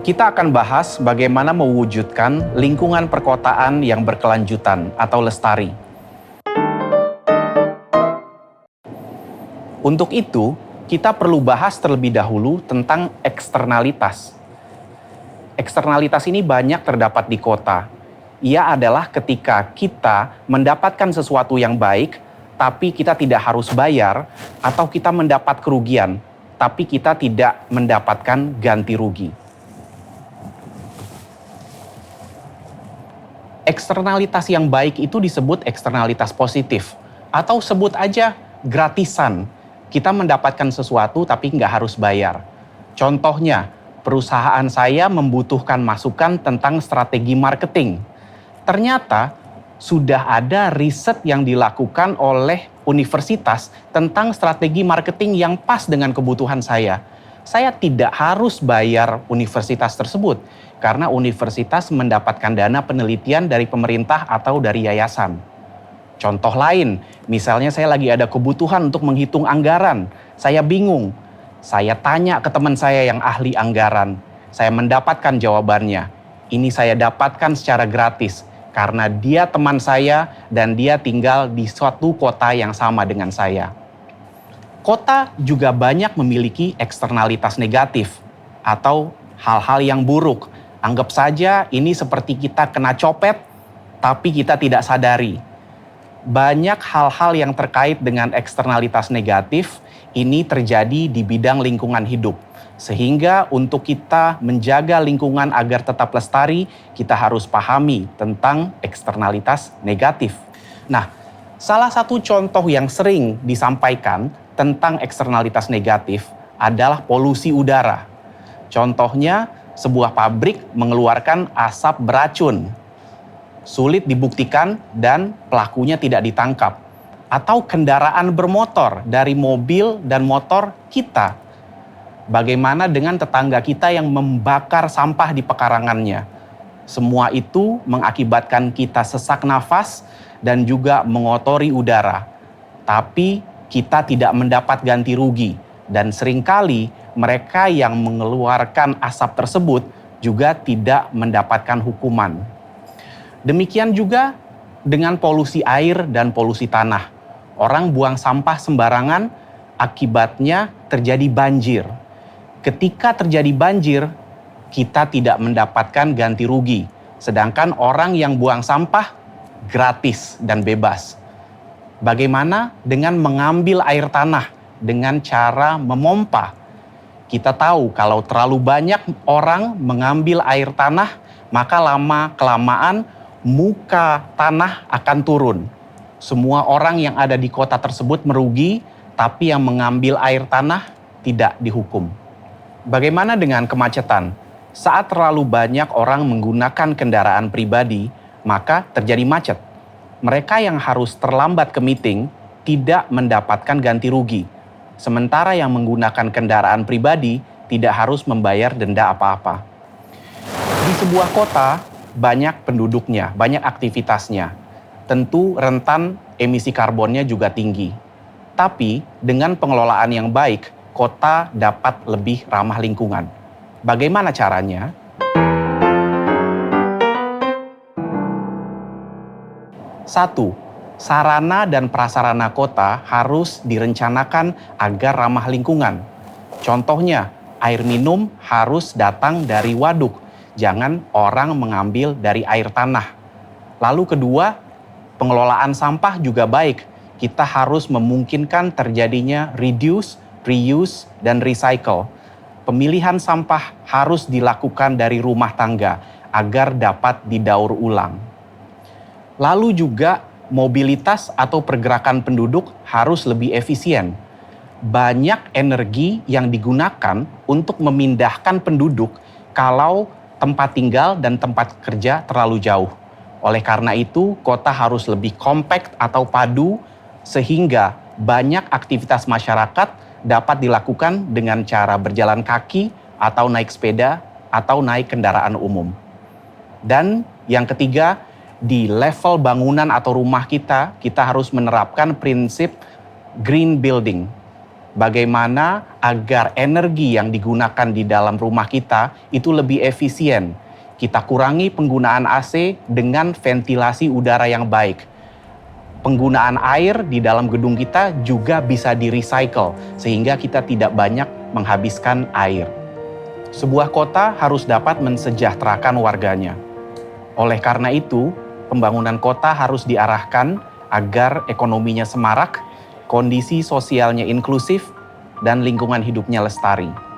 Kita akan bahas bagaimana mewujudkan lingkungan perkotaan yang berkelanjutan atau lestari. Untuk itu, kita perlu bahas terlebih dahulu tentang eksternalitas. Eksternalitas ini banyak terdapat di kota. Ia adalah ketika kita mendapatkan sesuatu yang baik, tapi kita tidak harus bayar, atau kita mendapat kerugian, tapi kita tidak mendapatkan ganti rugi. Eksternalitas yang baik itu disebut eksternalitas positif, atau sebut aja gratisan. Kita mendapatkan sesuatu tapi nggak harus bayar. Contohnya, perusahaan saya membutuhkan masukan tentang strategi marketing. Ternyata sudah ada riset yang dilakukan oleh universitas tentang strategi marketing yang pas dengan kebutuhan saya. Saya tidak harus bayar universitas tersebut karena universitas mendapatkan dana penelitian dari pemerintah atau dari yayasan. Contoh lain, misalnya saya lagi ada kebutuhan untuk menghitung anggaran. Saya bingung. Saya tanya ke teman saya yang ahli anggaran. Saya mendapatkan jawabannya. Ini saya dapatkan secara gratis karena dia teman saya dan dia tinggal di suatu kota yang sama dengan saya. Kota juga banyak memiliki eksternalitas negatif atau hal-hal yang buruk. Anggap saja ini seperti kita kena copet, tapi kita tidak sadari. Banyak hal-hal yang terkait dengan eksternalitas negatif ini terjadi di bidang lingkungan hidup. Sehingga untuk kita menjaga lingkungan agar tetap lestari, kita harus pahami tentang eksternalitas negatif. Nah, salah satu contoh yang sering disampaikan tentang eksternalitas negatif adalah polusi udara. Contohnya, sebuah pabrik mengeluarkan asap beracun. Sulit dibuktikan dan pelakunya tidak ditangkap. Atau kendaraan bermotor dari mobil dan motor kita. Bagaimana dengan tetangga kita yang membakar sampah di pekarangannya? Semua itu mengakibatkan kita sesak nafas dan juga mengotori udara. Tapi kita tidak mendapat ganti rugi. Dan seringkali mereka yang mengeluarkan asap tersebut juga tidak mendapatkan hukuman. Demikian juga dengan polusi air dan polusi tanah. Orang buang sampah sembarangan, akibatnya terjadi banjir. Ketika terjadi banjir, kita tidak mendapatkan ganti rugi. Sedangkan orang yang buang sampah gratis dan bebas. Bagaimana dengan mengambil air tanah dengan cara memompa? Kita tahu kalau terlalu banyak orang mengambil air tanah, maka lama-kelamaan muka tanah akan turun. Semua orang yang ada di kota tersebut merugi, tapi yang mengambil air tanah tidak dihukum. Bagaimana dengan kemacetan? Saat terlalu banyak orang menggunakan kendaraan pribadi, maka terjadi macet. Mereka yang harus terlambat ke meeting tidak mendapatkan ganti rugi. Sementara yang menggunakan kendaraan pribadi tidak harus membayar denda apa-apa. Di sebuah kota, banyak penduduknya, banyak aktivitasnya. Tentu rentan emisi karbonnya juga tinggi. Tapi dengan pengelolaan yang baik, kota dapat lebih ramah lingkungan. Bagaimana caranya? Satu, sarana dan prasarana kota harus direncanakan agar ramah lingkungan. Contohnya, air minum harus datang dari waduk. Jangan orang mengambil dari air tanah. Lalu kedua, pengelolaan sampah juga baik. Kita harus memungkinkan terjadinya reduce, reuse, dan recycle. Pemilihan sampah harus dilakukan dari rumah tangga agar dapat didaur ulang. Lalu juga mobilitas atau pergerakan penduduk harus lebih efisien. Banyak energi yang digunakan untuk memindahkan penduduk kalau tempat tinggal dan tempat kerja terlalu jauh. Oleh karena itu, kota harus lebih compact atau padu sehingga banyak aktivitas masyarakat dapat dilakukan dengan cara berjalan kaki atau naik sepeda atau naik kendaraan umum. Dan yang ketiga, di level bangunan atau rumah kita harus menerapkan prinsip green building. Bagaimana agar energi yang digunakan di dalam rumah kita itu lebih efisien. Kita kurangi penggunaan AC dengan ventilasi udara yang baik. Penggunaan air di dalam gedung kita juga bisa di-recycle, sehingga kita tidak banyak menghabiskan air. Sebuah kota harus dapat mensejahterakan warganya. Oleh karena itu, pembangunan kota harus diarahkan agar ekonominya semarak, kondisi sosialnya inklusif, dan lingkungan hidupnya lestari.